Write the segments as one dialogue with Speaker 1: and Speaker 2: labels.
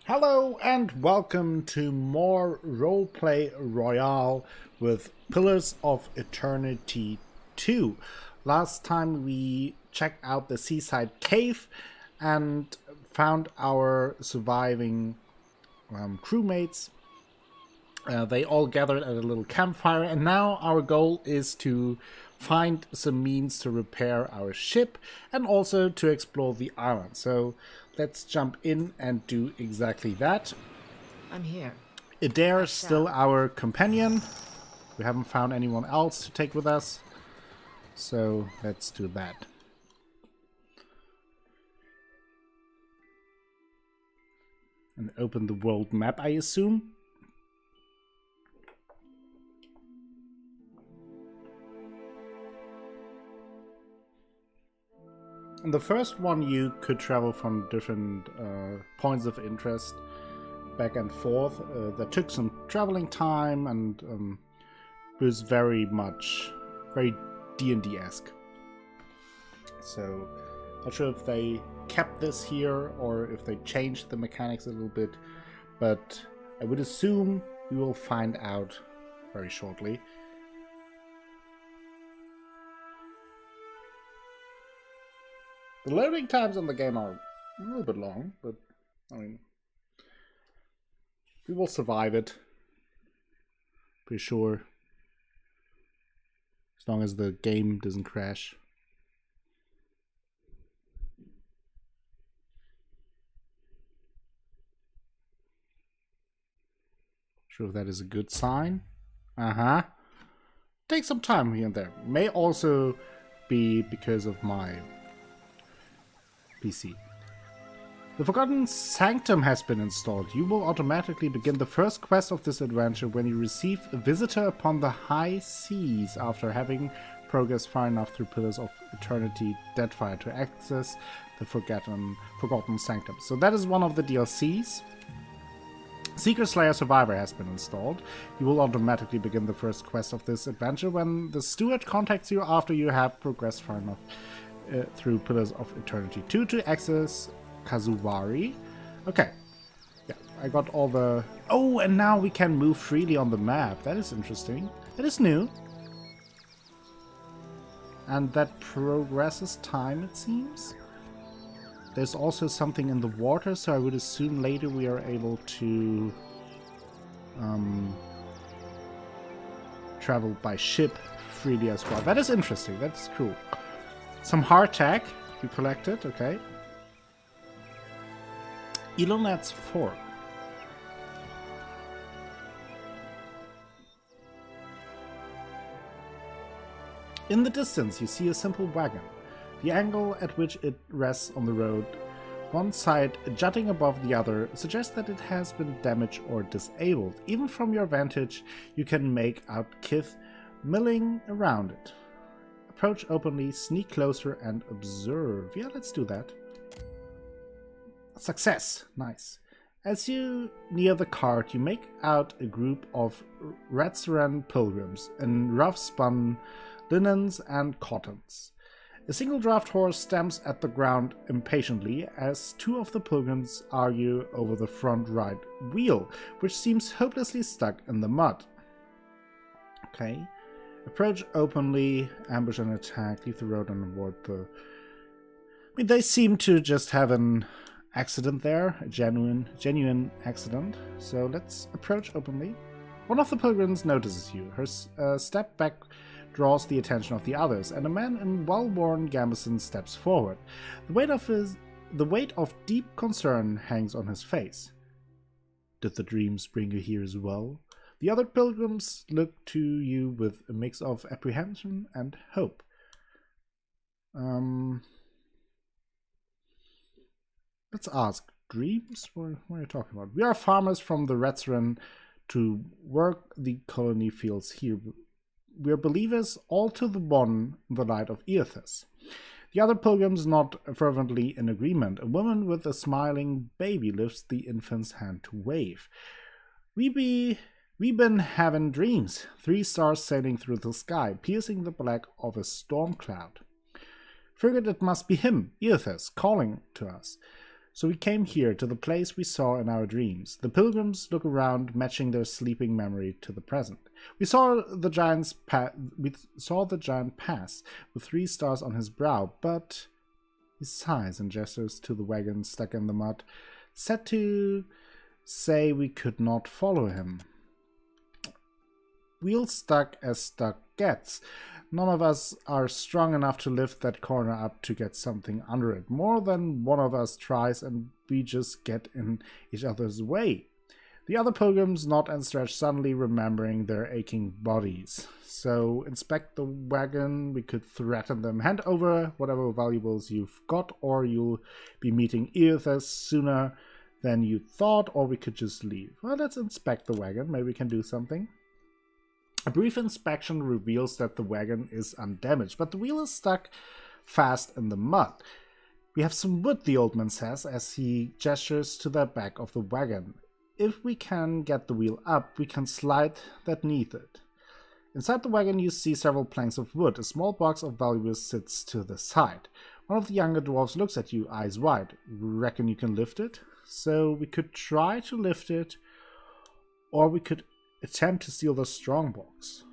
Speaker 1: Hello and welcome to more Roleplay Royale with Pillars of Eternity 2. Last time we checked out the seaside cave and found our surviving crewmates. They all gathered at a little campfire, and now our goal is to find some means to repair our ship and also to explore the island. So let's jump in and do exactly that.
Speaker 2: I'm here.
Speaker 1: Adair is still our companion. We haven't found anyone else to take with us, so let's do that. And open the world map, I assume. In the first one, you could travel from different points of interest back and forth. That took some traveling time and was very D&D-esque. So, not sure if they kept this here or if they changed the mechanics a little bit, but I would assume we will find out very shortly. The loading times on the game are a little bit long, but I mean, we will survive it. Pretty sure. As long as the game doesn't crash. Sure if that is a good sign. Take some time here and there. May also be because of my PC. The Forgotten Sanctum has been installed. You will automatically begin the first quest of this adventure when you receive a visitor upon the high seas after having progressed far enough through Pillars of Eternity Deadfire to access the Forgotten Sanctum. So that is one of the DLCs. Seeker Slayer Survivor has been installed. You will automatically begin the first quest of this adventure when the steward contacts you after you have progressed far enough through Pillars of Eternity 2 to access Kazuwari. Okay. Yeah, I got all the... Oh, and now we can move freely on the map. That is interesting. That is new. And that progresses time, it seems. There's also something in the water, so I would assume later we are able to travel by ship freely as well. That is interesting. That's cool. Some hardtack we collected, okay. Elonet's Fork. In the distance, you see a simple wagon. The angle at which it rests on the road, one side jutting above the other, suggests that it has been damaged or disabled. Even from your vantage, you can make out Kith milling around it. Approach openly, sneak closer, and observe. Yeah, let's do that. Success. Nice. As you near the cart, you make out a group of Ratsaran pilgrims in rough-spun linens and cottons. A single draft horse stamps at the ground impatiently as two of the pilgrims argue over the front right wheel, which seems hopelessly stuck in the mud. Okay. Approach openly, ambush and attack, leave the road and avoid the... I mean, they seem to just have an accident there, a genuine accident. So let's approach openly. One of the pilgrims notices you. Her step back draws the attention of the others, and a man in well-worn gambeson steps forward. The weight of deep concern hangs on his face. Did the dreams bring you here as well? The other pilgrims look to you with a mix of apprehension and hope. Let's ask. Dreams? What are you talking about? We are farmers from the Ratsaran to work the colony fields here. We are believers all to the one in the light of Earthas. The other pilgrims nod fervently in agreement. A woman with a smiling baby lifts the infant's hand to wave. We been having dreams. 3 stars sailing through the sky, piercing the black of a storm cloud. Figured it must be him, Earthas, calling to us. So we came here, to the place we saw in our dreams. The pilgrims look around, matching their sleeping memory to the present. We saw the giant pass, with 3 stars on his brow, but he sighs and gestures to the wagon stuck in the mud, said to say we could not follow him. Wheel stuck as stuck gets. None of us are strong enough to lift that corner up to get something under it. More than one of us tries and we just get in each other's way. The other pilgrims nod and stretch, suddenly remembering their aching bodies. So inspect the wagon, we could threaten them. Hand over whatever valuables you've got, or you'll be meeting Earthas sooner than you thought, or we could just leave. Well, let's inspect the wagon, maybe we can do something. A brief inspection reveals that the wagon is undamaged, but the wheel is stuck fast in the mud. We have some wood, the old man says, as he gestures to the back of the wagon. If we can get the wheel up, we can slide that neath it. Inside the wagon you see several planks of wood. A small box of valuables sits to the side. One of the younger dwarves looks at you, eyes wide. Reckon you can lift it? So we could try to lift it, or we could attempt to steal the strong box.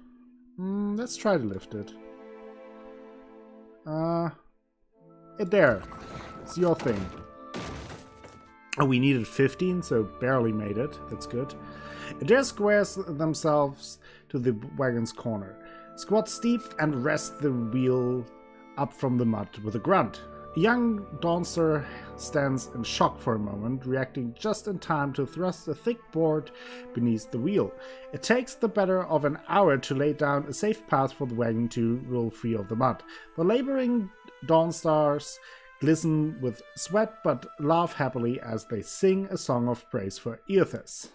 Speaker 1: Let's try to lift it. There. It's your thing. Oh, we needed 15, so barely made it. That's good. Adair squares themselves to the wagon's corner, squat steep, and rest the wheel up from the mud with a grunt. A young Dawnster stands in shock for a moment, reacting just in time to thrust a thick board beneath the wheel. It takes the better of an hour to lay down a safe path for the wagon to roll free of the mud. The laboring Dawnstars glisten with sweat but laugh happily as they sing a song of praise for Earthas.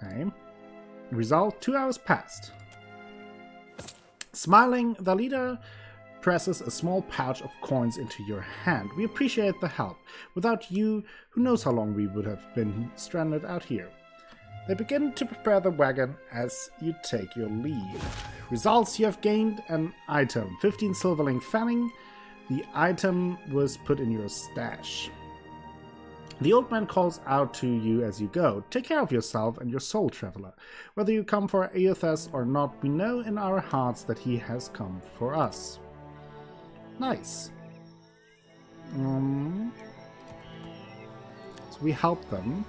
Speaker 1: Okay. Result, 2 hours passed. Smiling, the leader presses a small pouch of coins into your hand. We appreciate the help. Without you, who knows how long we would have been stranded out here. They begin to prepare the wagon as you take your leave. Results, you have gained an item. 15 silverling fanning. The item was put in your stash. The old man calls out to you as you go. Take care of yourself and your soul, traveler. Whether you come for Earthas or not, we know in our hearts that he has come for us. Nice. So we help them.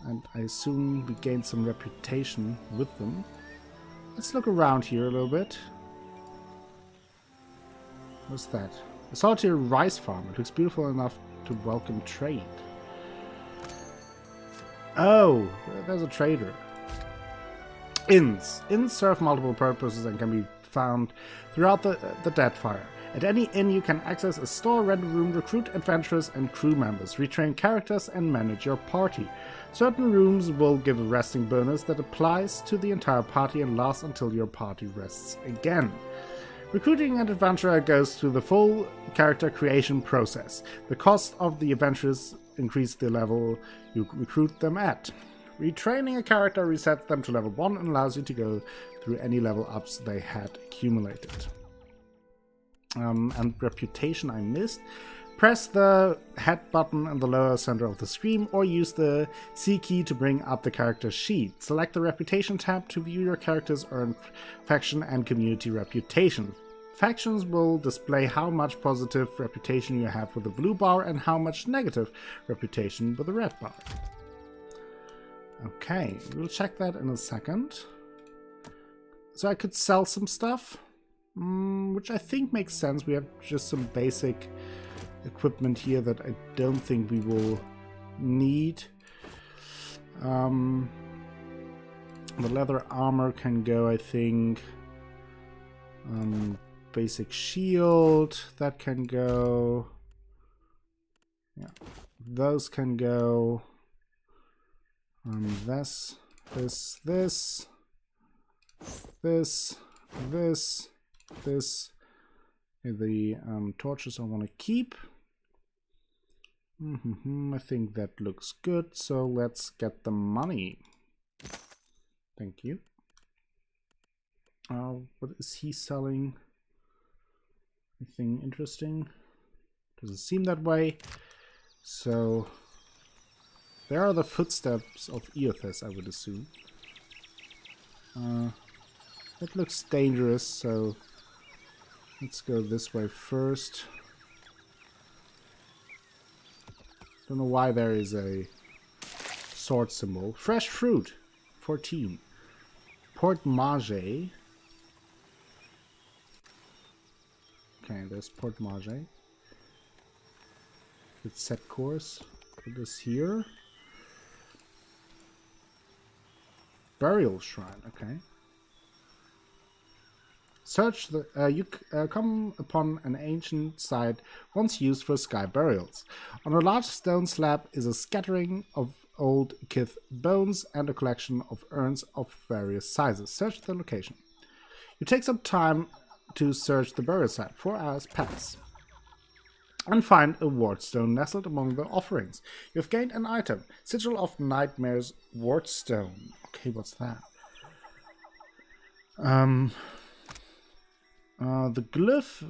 Speaker 1: And I assume we gain some reputation with them. Let's look around here a little bit. What's that? A solitary rice farm. It looks beautiful enough to welcome trade. Oh, there's a trader. Inns. Inns serve multiple purposes and can be found throughout the Deadfire. At any inn you can access a store, rent a room, recruit adventurers and crew members, retrain characters and manage your party. Certain rooms will give a resting bonus that applies to the entire party and lasts until your party rests again. Recruiting an adventurer goes through the full character creation process. The cost of the adventurers increase the level you recruit them at. Retraining a character resets them to level 1 and allows you to go through any level ups they had accumulated. And reputation I missed. Press the head button in the lower center of the screen or use the C key to bring up the character sheet. Select the reputation tab to view your character's earned faction and community reputation. Factions will display how much positive reputation you have with the blue bar and how much negative reputation with the red bar. Okay, we'll check that in a second. So I could sell some stuff, which I think makes sense. We have just some basic equipment here that I don't think we will need. The leather armor can go, I think. Basic shield, that can go. Yeah, those can go. This. The torches I want to keep. I think that looks good, so let's get the money. Thank you. What is he selling? Anything interesting? Doesn't seem that way. So there are the footsteps of Eothas, I would assume. That looks dangerous, so let's go this way first. Don't know why there is a sword symbol. Fresh fruit, 14. Port Maje. Okay, there's Port Maje. Let's set course. Put this here. Burial shrine, okay. Search the. You come upon an ancient site once used for sky burials. On a large stone slab is a scattering of old kith bones and a collection of urns of various sizes. Search the location. You take some time to search the burial site. 4 hours pass. And find a wardstone nestled among the offerings. You've gained an item. Sigil of Nightmare's wardstone. Okay, what's that? The glyph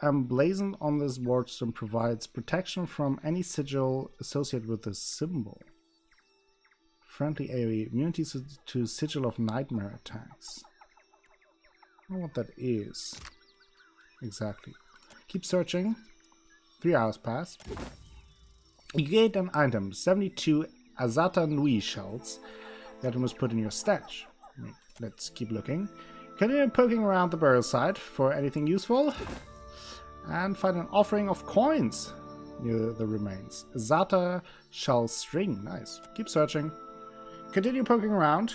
Speaker 1: emblazoned on this wardstone provides protection from any sigil associated with this symbol. Friendly AoE, immunity to Sigil of Nightmare attacks. I don't know what that is. Exactly. Keep searching. 3 hours pass. You gained an item, 72 Azata Nui shells. The item was put in your stash. Let's keep looking. Continue poking around the burial site for anything useful. And find an offering of coins near the remains. Azata shell string. Nice. Keep searching. Continue poking around.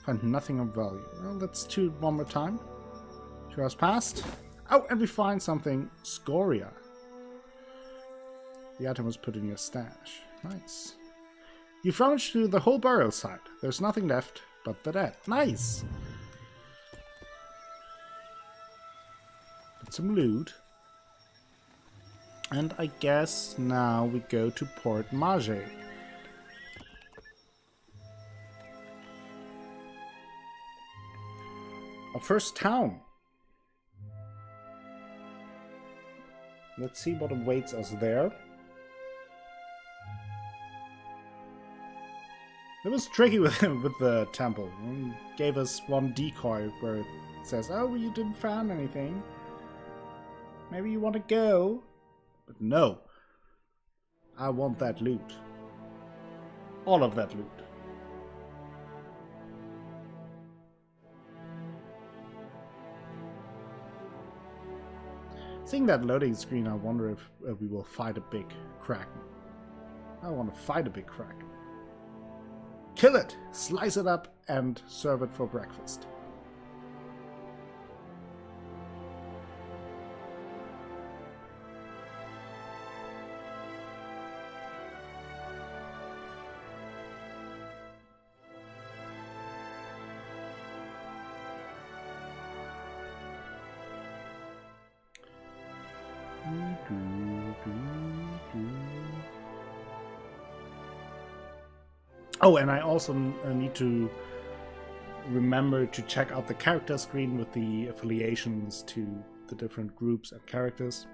Speaker 1: Find nothing of value. Well, let's do it one more time. 2 hours passed. Oh, and we find something. Scoria. The item was put in your stash. Nice. You've rummaged through the whole burial site. There's nothing left but the dead. Nice. Got some loot. And I guess now we go to Port Maje. Our first town. Let's see what awaits us there. It was tricky with the temple. It gave us one decoy where it says, oh, you didn't find anything. Maybe you want to go? But no. I want that loot. All of that loot. Seeing that loading screen, I wonder if we will fight a big kraken. I want to fight a big kraken. Kill it, slice it up, and serve it for breakfast. Oh, and I also need to remember to check out the character screen with the affiliations to the different groups and characters.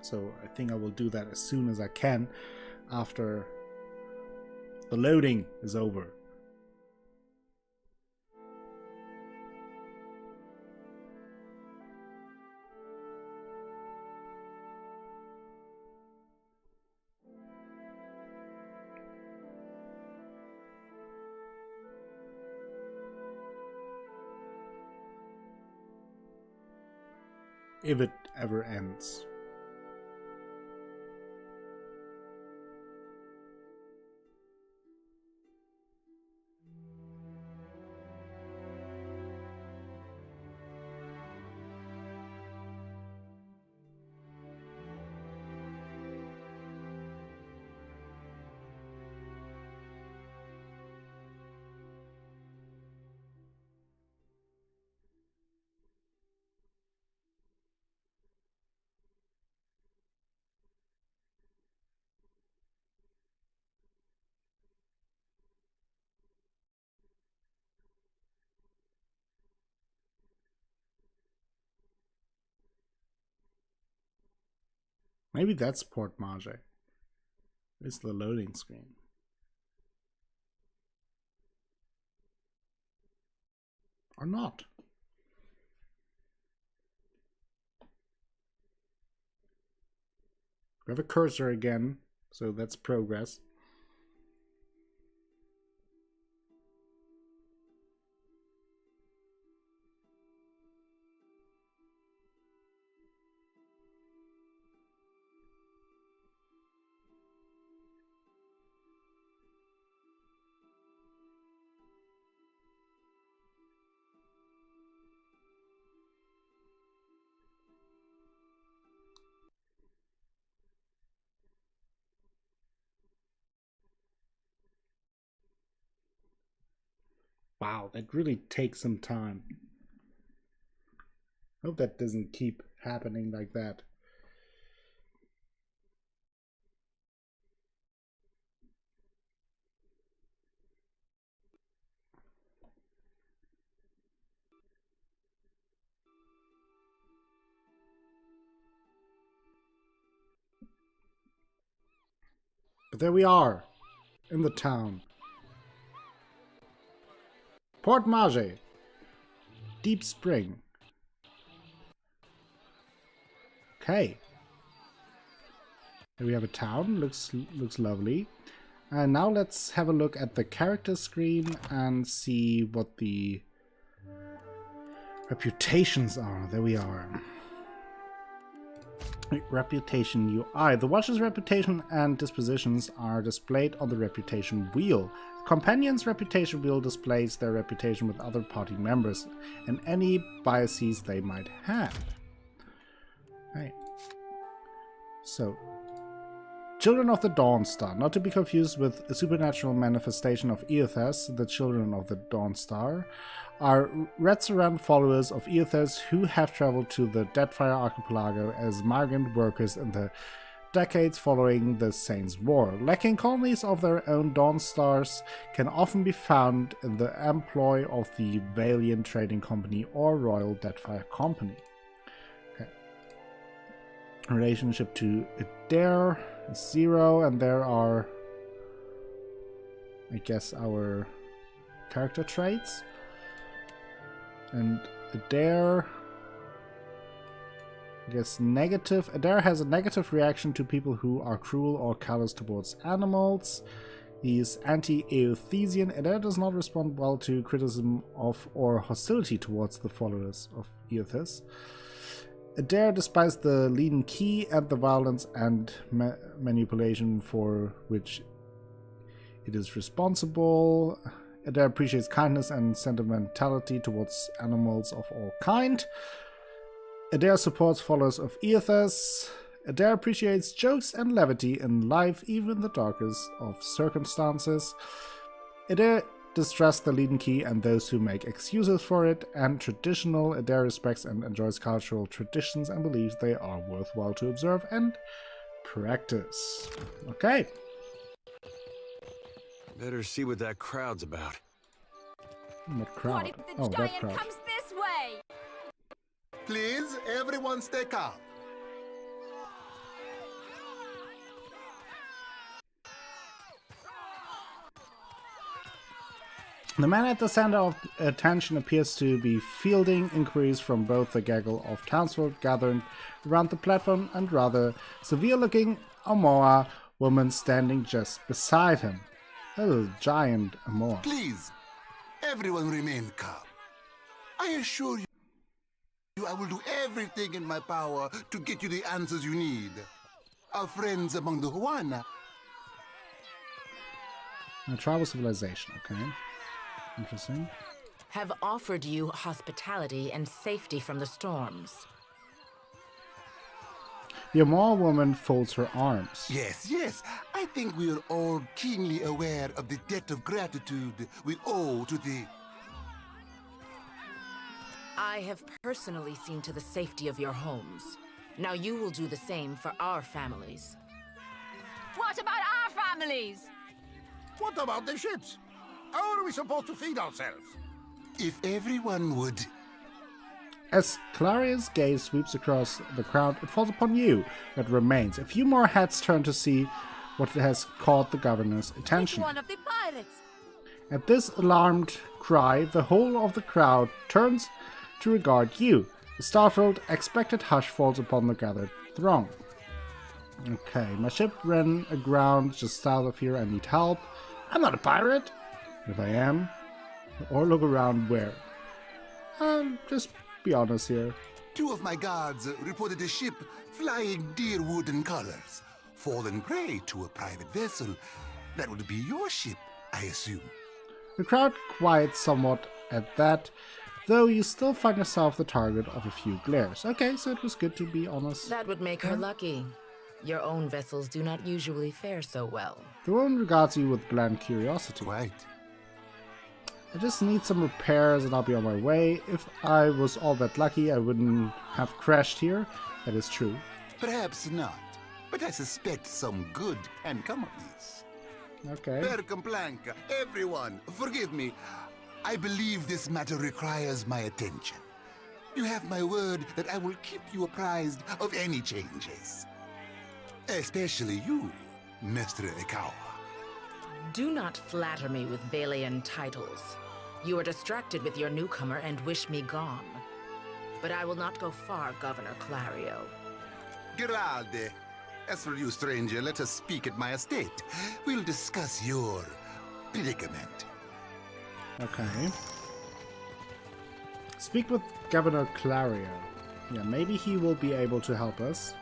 Speaker 1: So I think I will do that as soon as I can after the loading is over. If it ever ends. Maybe that's Port Maje. It's the loading screen. Or not. We have a cursor again, so that's progress. Wow, that really takes some time. Hope that doesn't keep happening like that. But there we are, in the town. Port Maje. Deep Spring. Okay. Here we have a town. Looks lovely. And now let's have a look at the character screen and see what the reputations are. There we are. Reputation UI. The watcher's reputation and dispositions are displayed on the reputation wheel. The companion's reputation wheel displays their reputation with other party members and any biases they might have. Okay. So, Children of the Dawn Star, not to be confused with a supernatural manifestation of Eothas, the Children of the Dawn Star, are Retsaran followers of Eothas who have traveled to the Deadfire archipelago as migrant workers in the decades following the Saints' War. Lacking colonies of their own, Dawn Stars can often be found in the employ of the Valiant Trading Company or Royal Deadfire Company. Okay. Relationship to Adair is 0, and there are, I guess, our character traits. And Adair, I guess, negative. Adair has a negative reaction to people who are cruel or callous towards animals. He's anti-Eothesian. Adair does not respond well to criticism of or hostility towards the followers of Eothas. Adair despises the leaden key and the violence and manipulation for which it is responsible. Adair appreciates kindness and sentimentality towards animals of all kind. Adair supports followers of Eothas. Adair appreciates jokes and levity in life, even in the darkest of circumstances. Adair distrusts the leaden key and those who make excuses for it. And traditional, Adair respects and enjoys cultural traditions and believes they are worthwhile to observe and practice. Okay.
Speaker 2: Better see what that crowd's about.
Speaker 1: What crowd?
Speaker 3: What if the
Speaker 1: Oh, that
Speaker 3: giant
Speaker 1: crowd.
Speaker 3: comes this way?
Speaker 4: Please, everyone stay calm.
Speaker 1: The man at the center of attention appears to be fielding inquiries from both the gaggle of townsfolk gathered around the platform and rather severe-looking Amoa woman standing just beside him. Oh, giant Amoa.
Speaker 4: Please, everyone remain calm. I assure you, I will do everything in my power to get you the answers you need. Our friends among the Huana.
Speaker 1: A tribal civilization, okay. Interesting.
Speaker 5: Have offered you hospitality and safety from the storms.
Speaker 1: The Amoa woman folds her arms.
Speaker 4: Yes, I think we are all keenly aware of the debt of gratitude we owe to the...
Speaker 5: I have personally seen to the safety of your homes. Now you will do the same for our families.
Speaker 3: What about our families?
Speaker 6: What about the ships? How are we supposed to feed ourselves?
Speaker 4: If everyone would...
Speaker 1: As Claria's gaze sweeps across the crowd, it falls upon you, but remains. A few more heads turn to see what has caught the governor's attention.
Speaker 3: One of the pirates.
Speaker 1: At this alarmed cry, the whole of the crowd turns to regard you. A startled, expectant hush falls upon the gathered throng. Okay, my ship ran aground just south of here. I need help. I'm not a pirate. If I am, or look around where. Just be honest here.
Speaker 4: 2 of my guards reported a ship flying deer wooden colors, fallen prey to a private vessel. That would be your ship, I assume.
Speaker 1: The crowd quiets somewhat at that, though you still find yourself the target of a few glares. Okay, so it was good to be honest.
Speaker 5: That would make her lucky. Your own vessels do not usually fare so well.
Speaker 1: The woman regards you with bland curiosity.
Speaker 4: Right.
Speaker 1: I just need some repairs and I'll be on my way. If I was all that lucky, I wouldn't have crashed here. That is true.
Speaker 4: Perhaps not, but I suspect some good can come of this.
Speaker 1: Okay.
Speaker 4: Per complanca, everyone, forgive me. I believe this matter requires my attention. You have my word that I will keep you apprised of any changes. Especially you, Mr. Ikawa.
Speaker 5: Do not flatter me with Valian titles. You are distracted with your newcomer and wish me gone. But I will not go far, Governor Clario.
Speaker 4: Geralde. As for you, stranger, let us speak at my estate. We'll discuss your predicament.
Speaker 1: Okay. Speak with Governor Clario. Yeah, maybe he will be able to help us.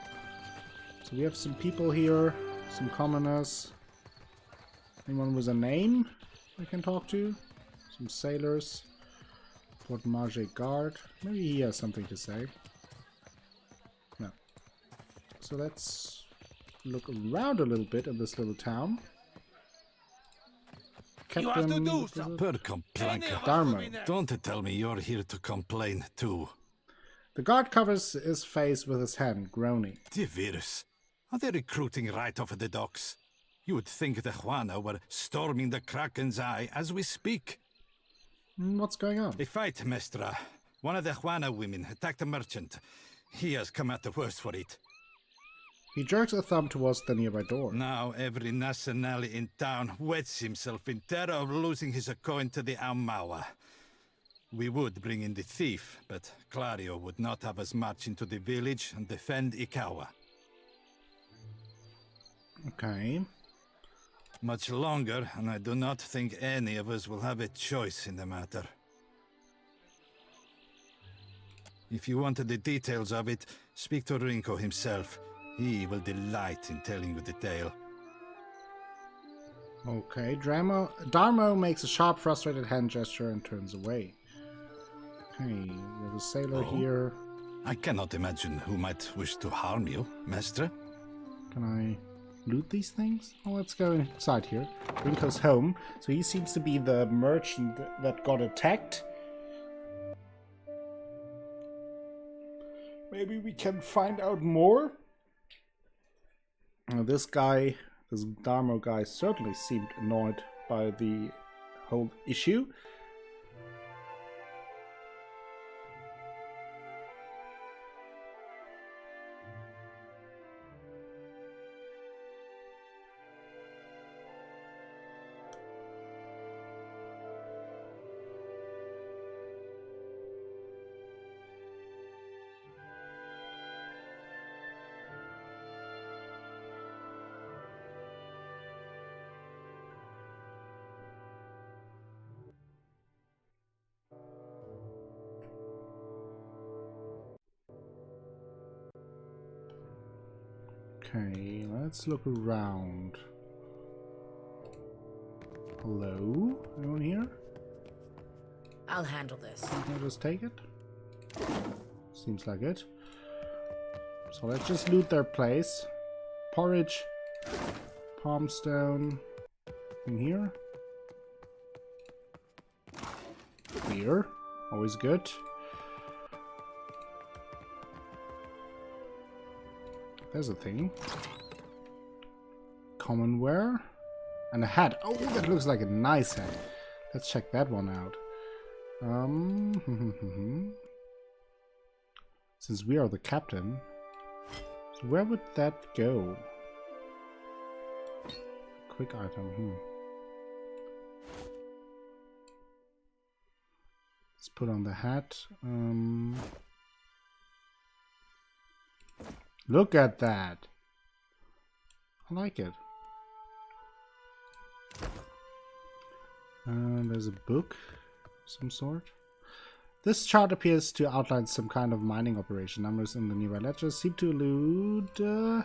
Speaker 1: So we have some people here, some commoners. Anyone with a name I can talk to? Some sailors. Fort Maje guard. Maybe he has something to say. No. So let's look around a little bit in this little town. Captain
Speaker 2: Per complanca.
Speaker 1: Darmo.
Speaker 2: Don't tell me you're here to complain too.
Speaker 1: The guard covers his face with his hand, groaning.
Speaker 2: The virus. Are they recruiting right off of the docks? You would think the Juana were storming the Kraken's Eye as we speak.
Speaker 1: What's going on?
Speaker 2: A fight, Mestra. One of the Juana women attacked a merchant. He has come out the worst for it.
Speaker 1: He jerks a thumb towards the nearby door.
Speaker 2: Now every nationale in town wets himself in terror of losing his coin to the Aumaua. We would bring in the thief, but Clario would not have us march into the village and defend Ikawa.
Speaker 1: Okay.
Speaker 2: Much longer, and I do not think any of us will have a choice in the matter. If you wanted the details of it, speak to Rinko himself. He will delight in telling you the tale.
Speaker 1: Okay, Darmo makes a sharp, frustrated hand gesture and turns away. Okay, there's a sailor here.
Speaker 2: I cannot imagine who might wish to harm you, Master.
Speaker 1: Can I loot these things? Well, let's go inside here. Rinko's home. So he seems to be the merchant that got attacked. Maybe we can find out more? This Darmo guy certainly seemed annoyed by the whole issue. Okay, let's look around. Hello? Anyone here?
Speaker 5: I'll handle this.
Speaker 1: Can I just take it? Seems like it. So let's just loot their place. Porridge. Palmstone. In here. Beer. Always good. There's a thing. Commonware. And a hat. Oh, that looks like a nice hat. Let's check that one out. Since we are the captain. So where would that go? Quick item, Let's put on the hat. Look at that. I like it. There's a book of some sort. This chart appears to outline some kind of mining operation. Numbers in the nearby ledgers seem to allude to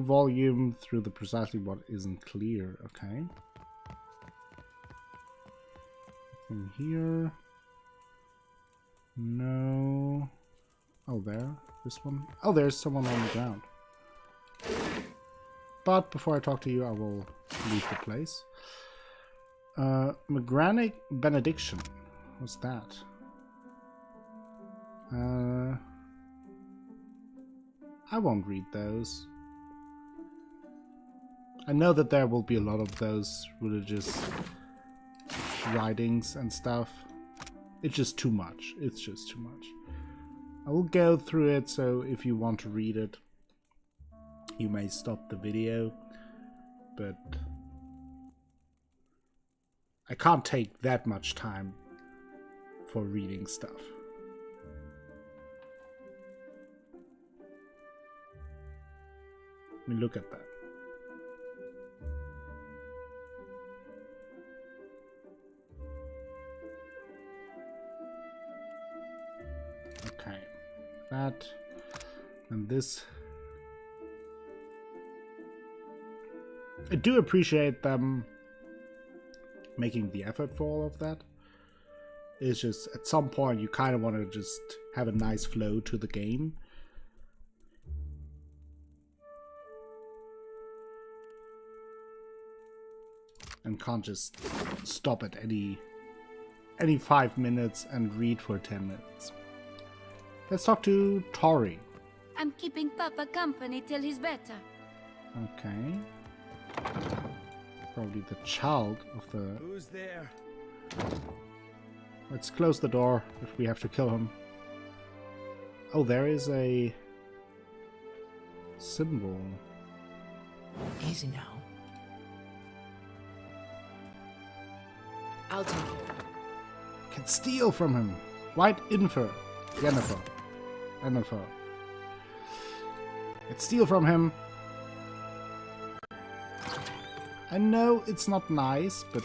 Speaker 1: volume through the precisely what isn't clear. Okay. Nothing here. No. Oh, there. This one. Oh, there's someone on the ground. But before I talk to you, I will leave the place. Magranic Benediction. What's that? I won't read those. I know that there will be a lot of those religious writings and stuff. It's just too much. It's just too much. I will go through it, so if you want to read it, you may stop the video. But I can't take that much time for reading stuff. I mean, look at that. Okay. That and this. I do appreciate them making the effort for all of that. It's just at some point you kind of want to just have a nice flow to the game. And can't just stop at any 5 minutes and read for 10 minutes. Let's talk to Tori.
Speaker 3: I'm keeping Papa company till he's better.
Speaker 1: Okay. Probably the child of the...
Speaker 6: Who's there?
Speaker 1: Let's close the door if we have to kill him. Oh, there is a symbol.
Speaker 5: Easy now. I'll take it.
Speaker 1: Can steal from him. White Infer. Jennifer. Jennifer. Can steal from him. I know it's not nice, but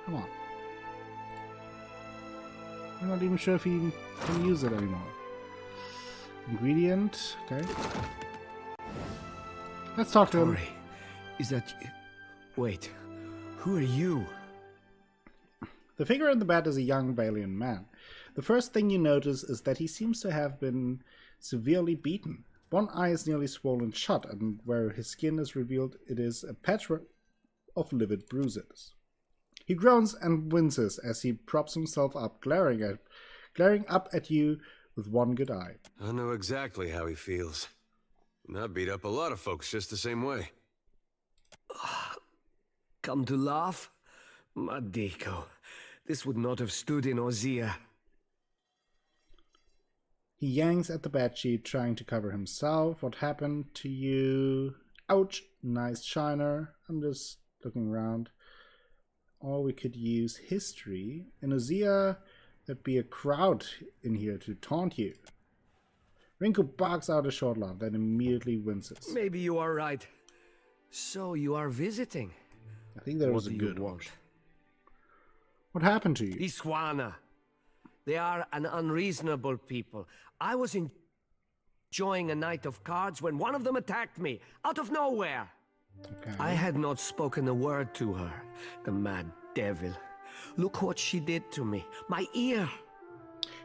Speaker 1: come on. I'm not even sure if he can use it anymore. Ingredient. Okay. Let's talk to him.
Speaker 6: Tori, is that you? Wait, who are you?
Speaker 1: The figure in the bed is a young Balian man. The first thing you notice is that he seems to have been severely beaten. One eye is nearly swollen shut, and where his skin is revealed, it is a patchwork of livid bruises. He groans and winces as he props himself up, glaring up at you with one good eye.
Speaker 7: I know exactly how he feels. And I beat up a lot of folks just the same way.
Speaker 6: Come to laugh? Madiko, this would not have stood in Ozia.
Speaker 1: He yanks at the bedsheet, trying to cover himself. What happened to you? Ouch! Nice shiner. I'm just looking around. Or we could use history. In Ozia, there'd be a crowd in here to taunt you. Rinko barks out a short laugh, then immediately winces.
Speaker 6: Maybe you are right. So you are visiting.
Speaker 1: I think there was a good one. What happened to you?
Speaker 6: Iswana. They are an unreasonable people. I was enjoying a night of cards when one of them attacked me, out of nowhere.
Speaker 1: Okay.
Speaker 6: I had not spoken a word to her, the mad devil. Look what she did to me. My ear.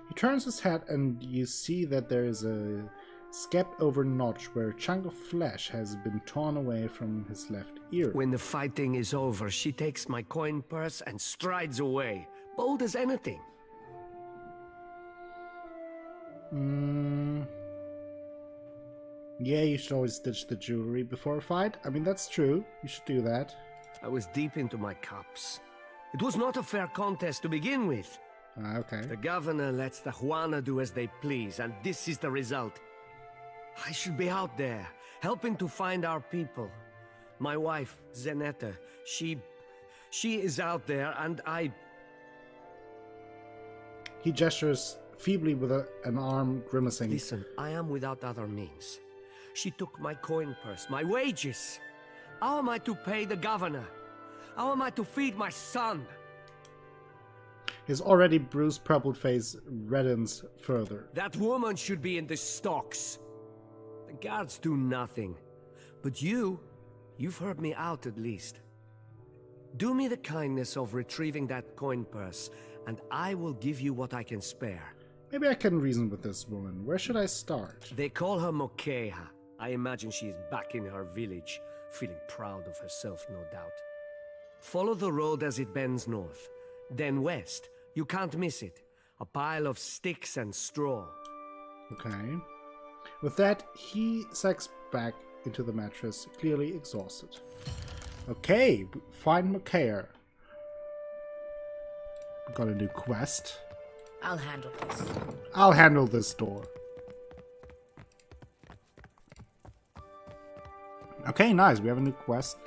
Speaker 1: He turns his head and you see that there is a scabbed over notch where a chunk of flesh has been torn away from his left ear.
Speaker 6: When the fighting is over, she takes my coin purse and strides away, bold as anything.
Speaker 1: Yeah, you should always stitch the jewelry before a fight. I mean, that's true. You should do that.
Speaker 6: I was deep into my cups. It was not a fair contest to begin with.
Speaker 1: Okay.
Speaker 6: The governor lets the Juana do as they please, and this is the result. I should be out there, helping to find our people. My wife, Zenetta, she is out there, and
Speaker 1: He gestures feebly with an arm, grimacing.
Speaker 6: Listen, I am without other means. She took my coin purse, my wages. How am I to pay the governor? How am I to feed my son?
Speaker 1: His already bruised, purpled face reddens further.
Speaker 6: That woman should be in the stocks. The guards do nothing. But you've heard me out at least. Do me the kindness of retrieving that coin purse, and I will give you what I can spare.
Speaker 1: Maybe I can reason with this woman. Where should I start?
Speaker 6: They call her Mokeha. I imagine she is back in her village, feeling proud of herself, no doubt. Follow the road as it bends north. Then west. You can't miss it. A pile of sticks and straw.
Speaker 1: Okay. With that, he sags back into the mattress, clearly exhausted. Okay, find Mokeha. Got a new quest.
Speaker 5: I'll handle this.
Speaker 1: I'll handle this door. Okay, nice. We have a new quest.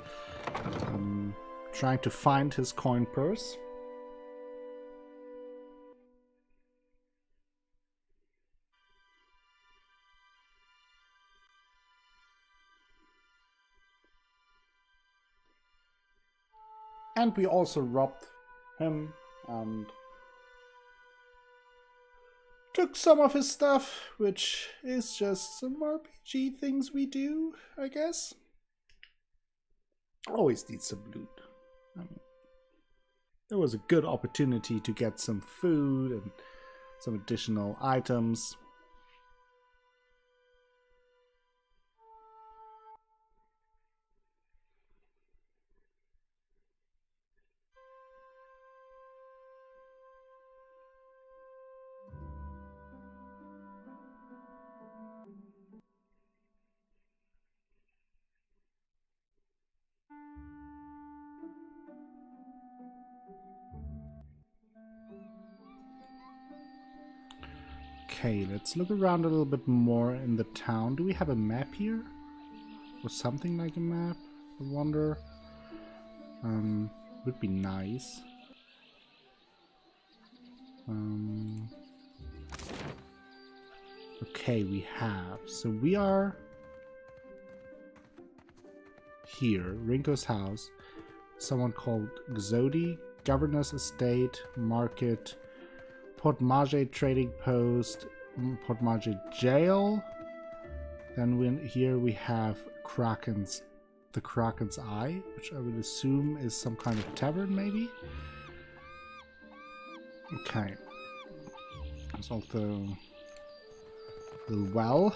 Speaker 1: Trying to find his coin purse. And we also robbed him and took some of his stuff, which is just some RPG things we do, I guess. Always need some loot. I mean, there was a good opportunity to get some food and some additional items. Okay, let's look around a little bit more in the town. Do we have a map here? Or something like a map? I wonder. Would be nice. Okay, we have. So we are here, Rinko's house. Someone called Xoti, Governor's Estate, Market, Port Maje Trading Post, Port Maje Jail. Then here we have the Kraken's Eye, which I would assume is some kind of tavern, maybe. Okay. There's also the well.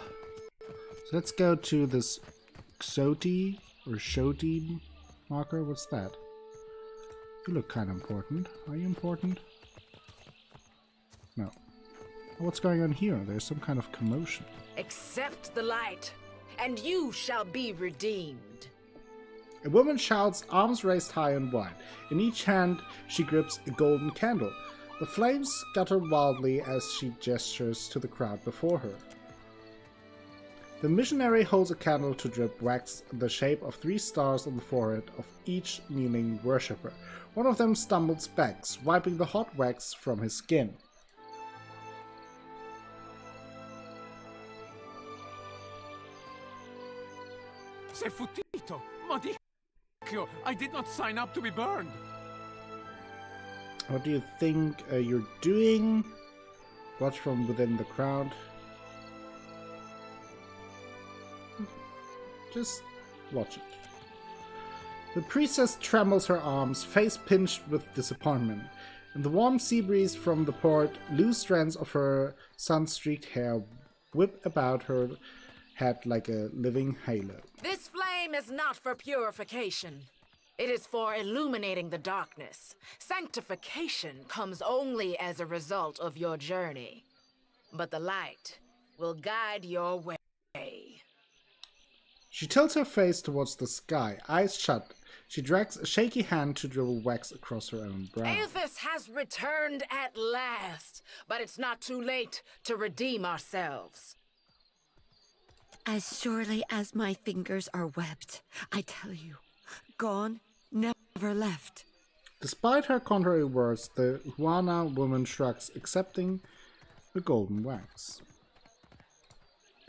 Speaker 1: So let's go to this Xoti or Xoti marker. What's that? You look kind of important. Are you important? No. What's going on here? There's some kind of commotion.
Speaker 5: Accept the light, and you shall be redeemed.
Speaker 1: A woman shouts, arms raised high and wide. In each hand, she grips a golden candle. The flames scatter wildly as she gestures to the crowd before her. The missionary holds a candle to drip wax in the shape of 3 stars on the forehead of each kneeling worshipper. One of them stumbles back, swiping the hot wax from his skin.
Speaker 8: Sei futtito! Maledicchio! I did not sign up to be burned!
Speaker 1: What do you think you're doing? Watch from within the crowd. Just watch it. The priestess trembles her arms, face pinched with disappointment. In the warm sea breeze from the port, loose strands of her sun-streaked hair whip about her head like a living halo.
Speaker 5: This flame is not for purification. It is for illuminating the darkness. Sanctification comes only as a result of your journey. But the light will guide your way.
Speaker 1: She tilts her face towards the sky, eyes shut. She drags a shaky hand to dribble wax across her own brow.
Speaker 5: Aethys has returned at last, but it's not too late to redeem ourselves.
Speaker 9: As surely as my fingers are webbed, I tell you, gone, never left.
Speaker 1: Despite her contrary words, the Huana woman shrugs, accepting the golden wax.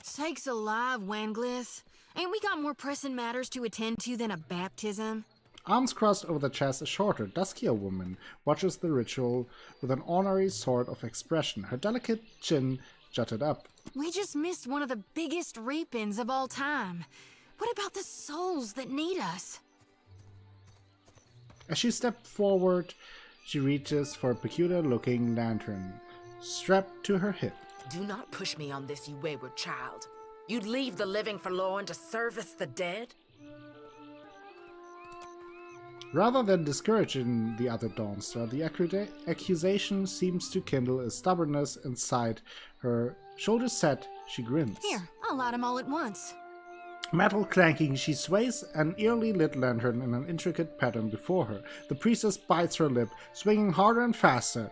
Speaker 10: Sakes alive, Wanglith. Ain't we got more pressing matters to attend to than a baptism?
Speaker 1: Arms crossed over the chest, a shorter, duskier woman watches the ritual with an ornery sort of expression, her delicate chin jutted up.
Speaker 10: We just missed one of the biggest reap-ins of all time. What about the souls that need us?
Speaker 1: As she stepped forward, she reaches for a peculiar-looking lantern, strapped to her hip.
Speaker 5: Do not push me on this, you wayward child. You'd leave the living forlorn to service the dead?
Speaker 1: Rather than discouraging the other Dawnstar, the accusation seems to kindle a stubbornness inside her. Shoulders set, she grins.
Speaker 10: Here, I'll light 'em all at once.
Speaker 1: Metal clanking, she sways an eerily lit lantern in an intricate pattern before her. The priestess bites her lip, swinging harder and faster,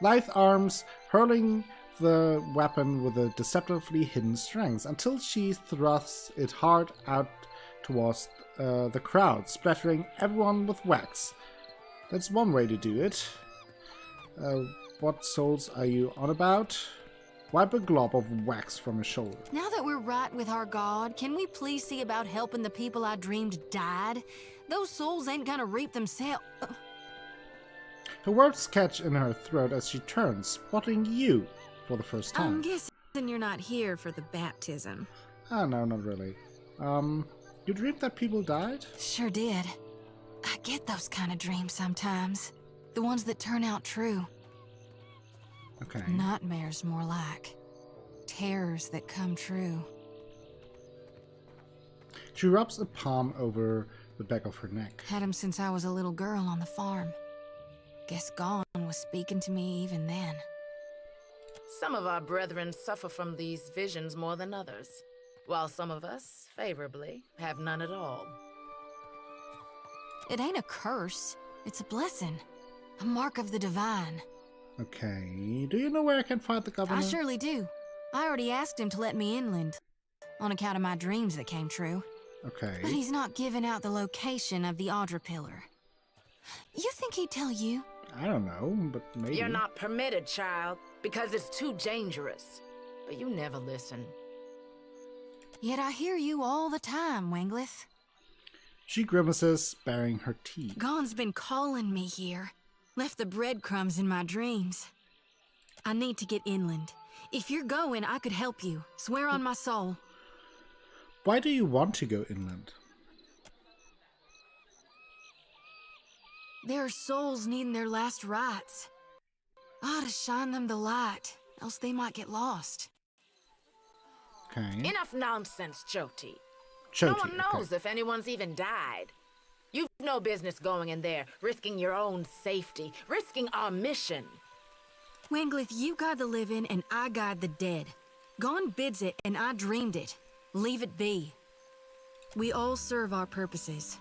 Speaker 1: lithe arms hurling the weapon with a deceptively hidden strength, until she thrusts it hard out towards the crowd, splattering everyone with wax. That's one way to do it. What souls are you on about? Wipe a glob of wax from his shoulder.
Speaker 10: Now that we're right with our god, can we please see about helping the people I dreamed died? Those souls ain't gonna reap themselves.
Speaker 1: Her words catch in her throat as she turns, spotting you for the first time.
Speaker 10: I'm guessing you're not here for the baptism.
Speaker 1: Ah, no, not really. You dreamed that people died?
Speaker 10: Sure did. I get those kind of dreams sometimes. The ones that turn out true.
Speaker 1: Okay.
Speaker 10: Nightmares, more like. Terrors that come true.
Speaker 1: She rubs a palm over the back of her neck.
Speaker 10: Had him since I was a little girl on the farm. Guess Gone was speaking to me even then.
Speaker 5: Some of our brethren suffer from these visions more than others, while some of us, favorably, have none at all.
Speaker 10: It ain't a curse. It's a blessing. A mark of the divine.
Speaker 1: Okay. Do you know where I can find the governor?
Speaker 10: I surely do. I already asked him to let me inland, on account of my dreams that came true.
Speaker 1: Okay.
Speaker 10: But he's not giving out the location of the Audra Pillar. You think he'd tell you?
Speaker 1: I don't know, but maybe.
Speaker 5: You're not permitted, child, because it's too dangerous. But you never listen.
Speaker 10: Yet I hear you all the time, Wanglith.
Speaker 1: She grimaces, baring her teeth.
Speaker 10: Gone's been calling me here. Left the breadcrumbs in my dreams. I need to get inland. If you're going, I could help you. Swear on my soul.
Speaker 1: Why do you want to go inland?
Speaker 10: There are souls needing their last rites. I ought to shine them the light, else they might get lost.
Speaker 1: Okay.
Speaker 5: Enough nonsense, Xoti.
Speaker 1: Xoti,
Speaker 5: No one knows
Speaker 1: okay.
Speaker 5: if anyone's even died. You've no business going in there, risking your own safety, risking our mission.
Speaker 10: Wanglith, you guide the living and I guide the dead. Gone bids it and I dreamed it. Leave it be. We all serve our purposes.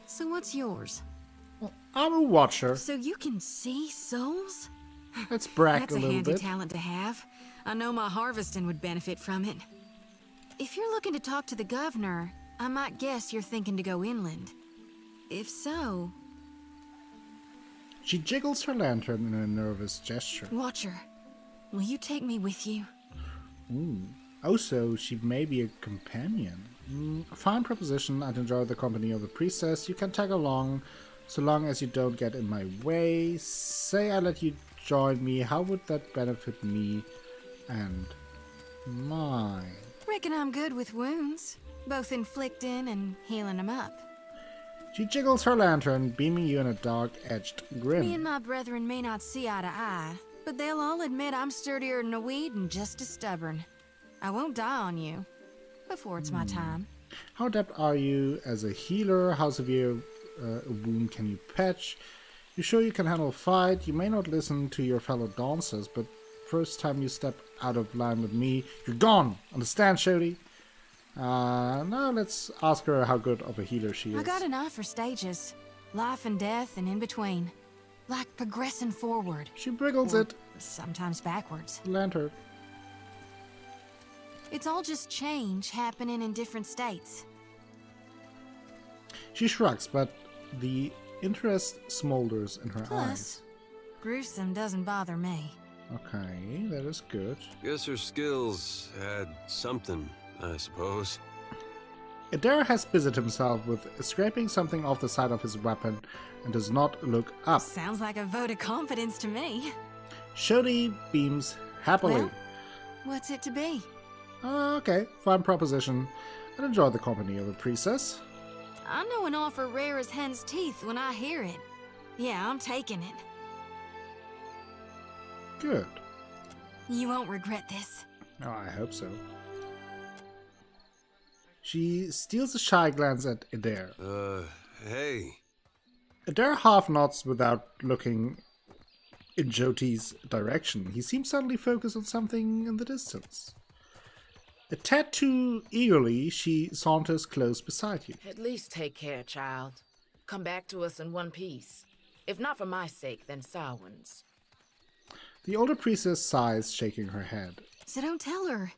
Speaker 10: So what's yours?
Speaker 1: Well, I'm a watcher.
Speaker 10: So you can see souls?
Speaker 1: Let's brag
Speaker 10: That's
Speaker 1: a
Speaker 10: a
Speaker 1: little
Speaker 10: handy
Speaker 1: bit.
Speaker 10: talent to have. I know my harvesting would benefit from it. If you're looking to talk to the governor, I might guess you're thinking to go inland. If so...
Speaker 1: She jiggles her lantern in a nervous gesture.
Speaker 10: Watcher, will you take me with you?
Speaker 1: Ooh. Also, she may be a companion. A fine proposition. I'd enjoy the company of the priestess. You can tag along, so long as you don't get in my way. Say I let you join me. How would that benefit me and mine?
Speaker 10: Reckon I'm good with wounds, both inflicting and healing them up.
Speaker 1: She jiggles her lantern, beaming you in a dark-edged grin.
Speaker 10: Me and my brethren may not see eye to eye, but they'll all admit I'm sturdier than a weed and just as stubborn. I won't die on you before it's my time.
Speaker 1: How adept are you as a healer? How severe a wound can you patch? You sure you can handle a fight? You may not listen to your fellow dancers, but first time you step out of line with me, you're gone! Understand, Xoti? Now let's ask her how good of a healer she is.
Speaker 10: I got an eye for stages. Life and death and in between. Like progressing forward.
Speaker 1: She briggles
Speaker 10: Or
Speaker 1: it.
Speaker 10: sometimes backwards.
Speaker 1: Lantern.
Speaker 10: It's all just change happening in different states.
Speaker 1: She shrugs, but the interest smolders in her
Speaker 10: Plus,
Speaker 1: eyes.
Speaker 10: gruesome doesn't bother me.
Speaker 1: Okay, that is good.
Speaker 7: Guess her skills had something, I suppose.
Speaker 1: Adair has busied himself with scraping something off the side of his weapon and does not look up.
Speaker 10: Sounds like a vote of confidence to me.
Speaker 1: Xoti beams happily.
Speaker 10: Well, what's it to be?
Speaker 1: Okay, fine proposition. I'd enjoy the company of a priestess.
Speaker 10: I know an offer rare as hen's teeth when I hear it. Yeah, I'm taking it.
Speaker 1: Good.
Speaker 10: You won't regret this.
Speaker 1: Oh, I hope so. She steals a shy glance at Adair.
Speaker 7: Hey.
Speaker 1: Adair half nods without looking in Xoti's direction. He seems suddenly focused on something in the distance. A tad too eagerly, she saunters close beside you.
Speaker 5: At least take care, child. Come back to us in one piece. If not for my sake, then Samhain's.
Speaker 1: The older priestess sighs, shaking her head.
Speaker 10: So don't tell her.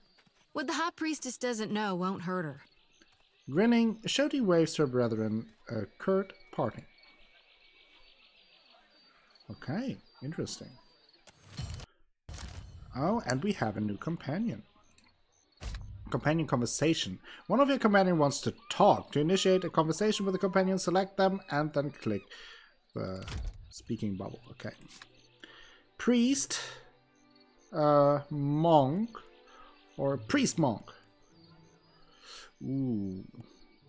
Speaker 10: What the High Priestess doesn't know won't hurt her.
Speaker 1: Grinning, Xoti waves her brethren a curt parting. Okay, interesting. Oh, and we have a new companion. Companion conversation. One of your companions wants to talk. To initiate a conversation with a companion, select them and then click the speaking bubble. Okay. Priest, monk, or priest monk. Ooh.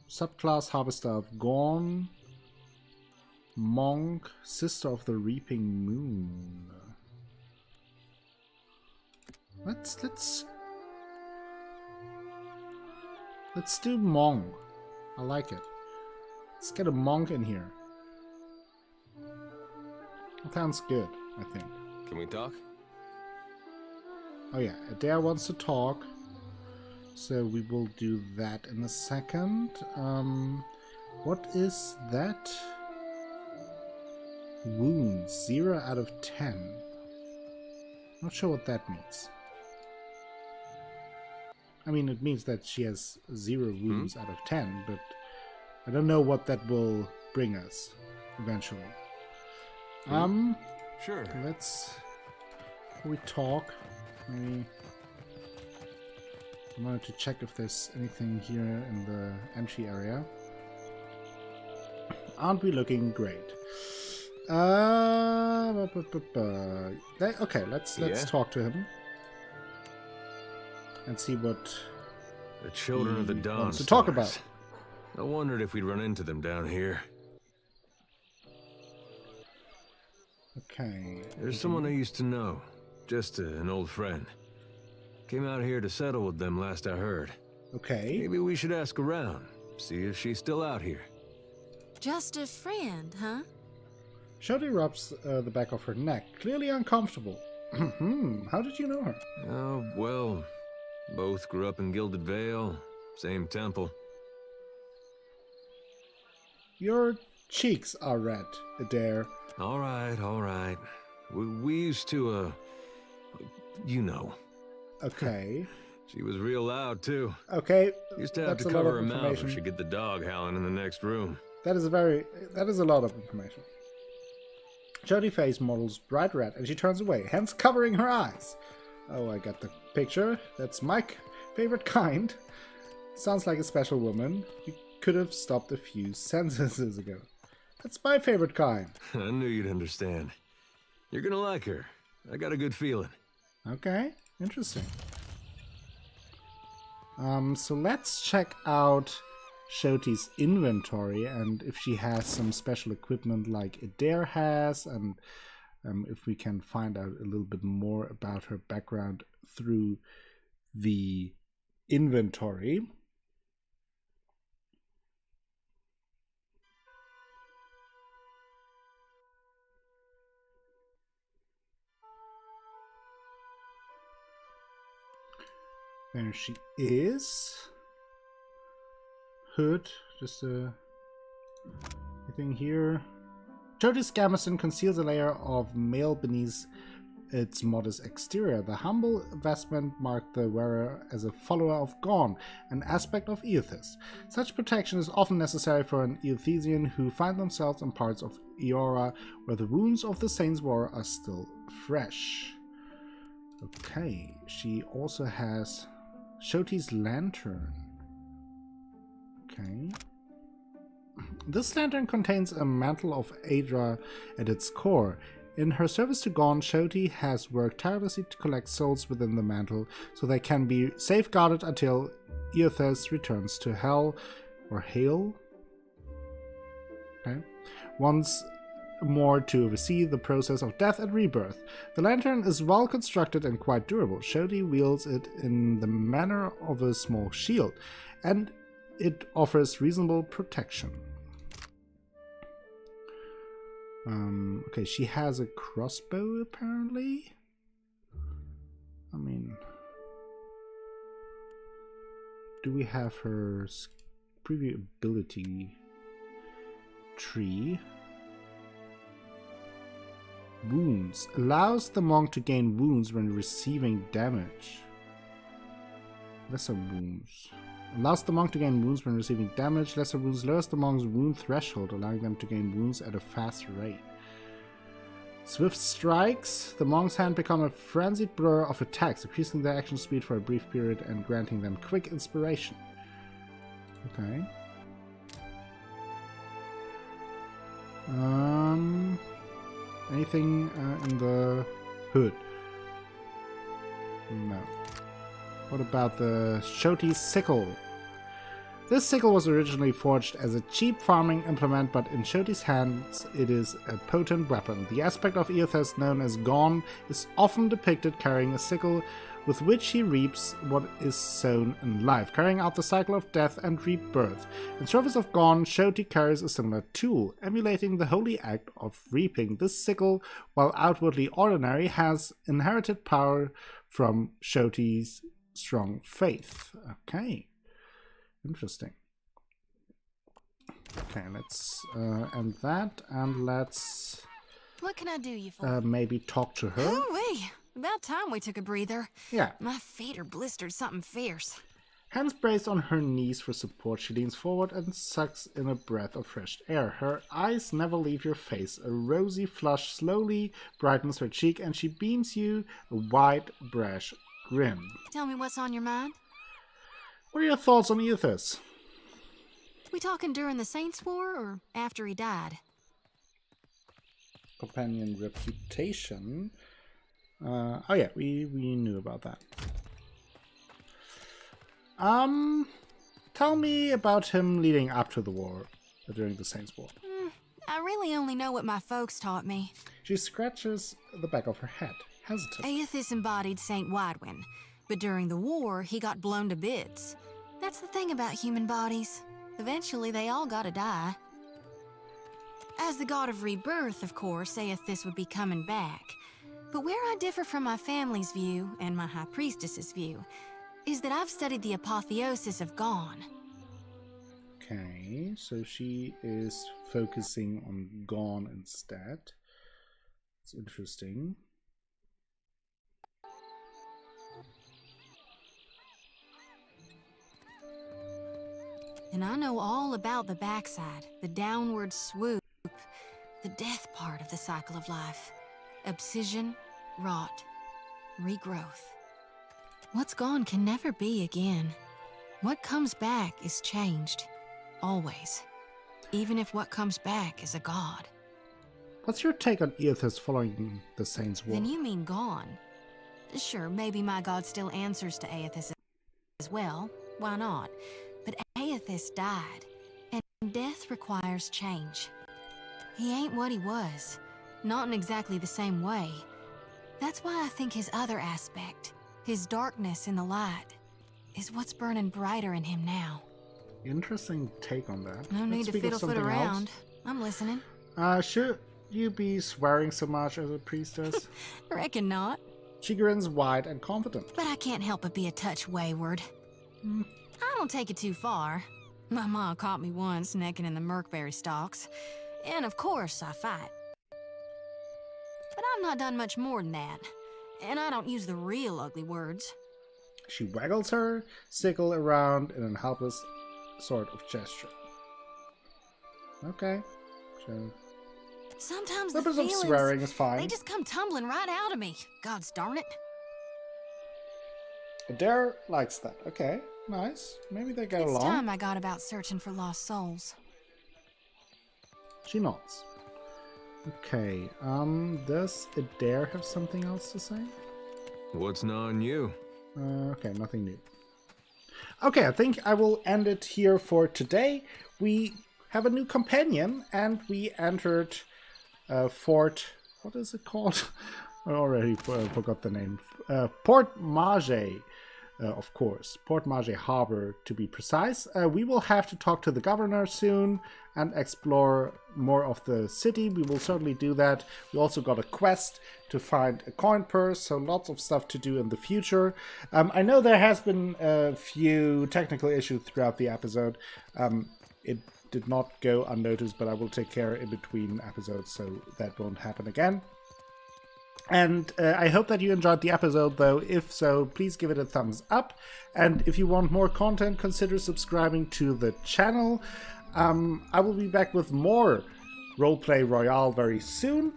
Speaker 1: Subclass Harvester of Gorn. Monk, Sister of the Reaping Moon. Let's do monk. I like it. Let's get a monk in here. That sounds good, I think.
Speaker 7: Can we talk?
Speaker 1: Oh yeah, Adair wants to talk. So we will do that in a second. What is that? Wounds, 0 out of 10. Not sure what that means. I mean, it means that she has 0 wounds out of 10, but I don't know what that will bring us eventually.
Speaker 7: Sure.
Speaker 1: Let's... Before we talk, maybe... I wanted to check if there's anything here in the entry area. Aren't we looking great? Okay, let's talk to him and see what
Speaker 7: the children of the
Speaker 1: he
Speaker 7: dawn
Speaker 1: wants to talk about.
Speaker 7: I wondered if we'd run into them down here.
Speaker 1: Okay.
Speaker 7: There's someone I used to know, just an old friend. Came out here to settle with them last I heard.
Speaker 1: Okay.
Speaker 7: Maybe we should ask around, see if she's still out here.
Speaker 10: Just a friend, huh?
Speaker 1: Xoti rubs the back of her neck, clearly uncomfortable. How did you know her?
Speaker 7: Oh, well, both grew up in Gilded Vale, same temple.
Speaker 1: Your cheeks are red, Adair.
Speaker 7: All right. We used to, you know.
Speaker 1: Okay.
Speaker 7: She was real loud, too.
Speaker 1: Okay.
Speaker 7: Used to have to cover her mouth or she'd get the dog howling in the next room.
Speaker 1: That is a lot of information. Xoti face models bright red and she turns away, hence covering her eyes. Oh, I got the picture. That's my favorite kind. Sounds like a special woman. You could have stopped a few sentences ago. That's my favorite kind.
Speaker 7: I knew you'd understand. You're gonna like her. I got a good feeling.
Speaker 1: Okay, interesting. So let's check out Xoti's inventory and if she has some special equipment like Adair has, and if we can find out a little bit more about her background through the inventory. There she is. hood. Just anything here. Xoti's gambeson conceals a layer of mail beneath its modest exterior. The humble vestment marked the wearer as a follower of Gorn, an aspect of Eothas. Such protection is often necessary for an Eothesian who find themselves in parts of Eora where the wounds of the Saints' War are still fresh. Okay, she also has Xoti's lantern. Okay. This lantern contains a mantle of Adra at its core. In her service to Gorn, Xoti has worked tirelessly to collect souls within the mantle so they can be safeguarded until Eothas returns to Hell or Hale. Okay. Once more to oversee the process of death and rebirth. The lantern is well constructed and quite durable. Xoti wields it in the manner of a small shield, and it offers reasonable protection. Okay, she has a crossbow apparently. I mean, do we have her preview ability tree? Wounds. Allows the monk to gain wounds when receiving damage. Lesser wounds. Allows the monk to gain wounds when receiving damage. Lesser wounds lowers the monk's wound threshold, allowing them to gain wounds at a fast rate. Swift strikes. The monk's hand become a frenzied blur of attacks, increasing their action speed for a brief period and granting them quick inspiration. Okay. Anything in the hood? No. What about the Xoti's sickle? This sickle was originally forged as a cheap farming implement, but in Xoti's hands it is a potent weapon. The aspect of Eothas known as Gorn is often depicted carrying a sickle with which he reaps what is sown in life, carrying out the cycle of death and rebirth. In service of Gorn, Xoti carries a similar tool, emulating the holy act of reaping. This sickle, while outwardly ordinary, has inherited power from Xoti's strong faith. Okay. Interesting. Okay, let's end that, and let's...
Speaker 10: What can I do you for?
Speaker 1: Maybe talk to her.
Speaker 10: Ooh-wee. About time we took a breather.
Speaker 1: Yeah.
Speaker 10: My feet are blistered something fierce.
Speaker 1: Hands braced on her knees for support, she leans forward and sucks in a breath of fresh air. Her eyes never leave your face. A rosy flush slowly brightens her cheek, and she beams you a wide, brash grin.
Speaker 10: Tell me what's on your mind.
Speaker 1: What are your thoughts on Eothas?
Speaker 10: We talking during the Saints' War or after he died?
Speaker 1: Companion reputation. Oh yeah, we knew about that. Tell me about him leading up to the war, during the Saints' War.
Speaker 10: I really only know what my folks taught me.
Speaker 1: She scratches the back of her head, hesitant.
Speaker 10: Eothas embodied Saint Widwin, but during the war, he got blown to bits. That's the thing about human bodies. Eventually, they all gotta die. As the god of rebirth, of course, Eothas would be coming back. But where I differ from my family's view, and my High Priestess's view, is that I've studied the apotheosis of Gorn.
Speaker 1: Okay, so she is focusing on Gorn instead. It's interesting.
Speaker 10: And I know all about the backside, the downward swoop, the death part of the cycle of life. Obsession, rot, regrowth. What's gone can never be again. What comes back is changed. Always. Even if what comes back is a god.
Speaker 1: What's your take on Eothas following the Saints' War?
Speaker 10: Then you mean gone. Sure, maybe my god still answers to Eothas as well. Why not? But Eothas died, and death requires change. He ain't what he was. Not in exactly the same way. That's why I think his other aspect, his darkness in the light, is what's burning brighter in him now.
Speaker 1: Interesting take on that.
Speaker 10: No need to fiddle-foot around. I'm listening.
Speaker 1: Should you be swearing so much as a priestess?
Speaker 10: Reckon not.
Speaker 1: She grins wide and confident.
Speaker 10: But I can't help but be a touch wayward. I don't take it too far. My mom caught me once necking in the Merkberry stalks, and of course I fight. But I've not done much more than that, and I don't use the real ugly words.
Speaker 1: She waggles her sickle around in a helpless sort of gesture. Okay. So,
Speaker 10: Sometimes
Speaker 1: a
Speaker 10: the
Speaker 1: bit of
Speaker 10: feelings,
Speaker 1: swearing is fine.
Speaker 10: they just come tumbling right out of me. Gods darn it.
Speaker 1: Adair likes that. Okay, nice. Maybe they get
Speaker 10: It's
Speaker 1: along.
Speaker 10: time I got about searching for lost souls.
Speaker 1: She nods. Okay, does Adair have something else to say?
Speaker 7: What's gnawing you?
Speaker 1: Okay, nothing new. Okay, I think I will end it here for today. We have a new companion, and we entered Fort... What is it called? I already forgot the name. Port Maje, of course. Port Maje Harbor, to be precise. We will have to talk to the governor soon and explore more of the city. We will certainly do that. We also got a quest to find a coin purse, so lots of stuff to do in the future. I know there has been a few technical issues throughout the episode. It did not go unnoticed, but I will take care in between episodes so that won't happen again. And I hope that you enjoyed the episode, though. If so, please give it a thumbs up. And if you want more content, consider subscribing to the channel. I will be back with more Roleplay Royale very soon.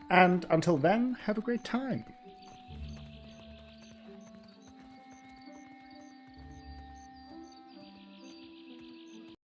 Speaker 1: And until then, have a great time.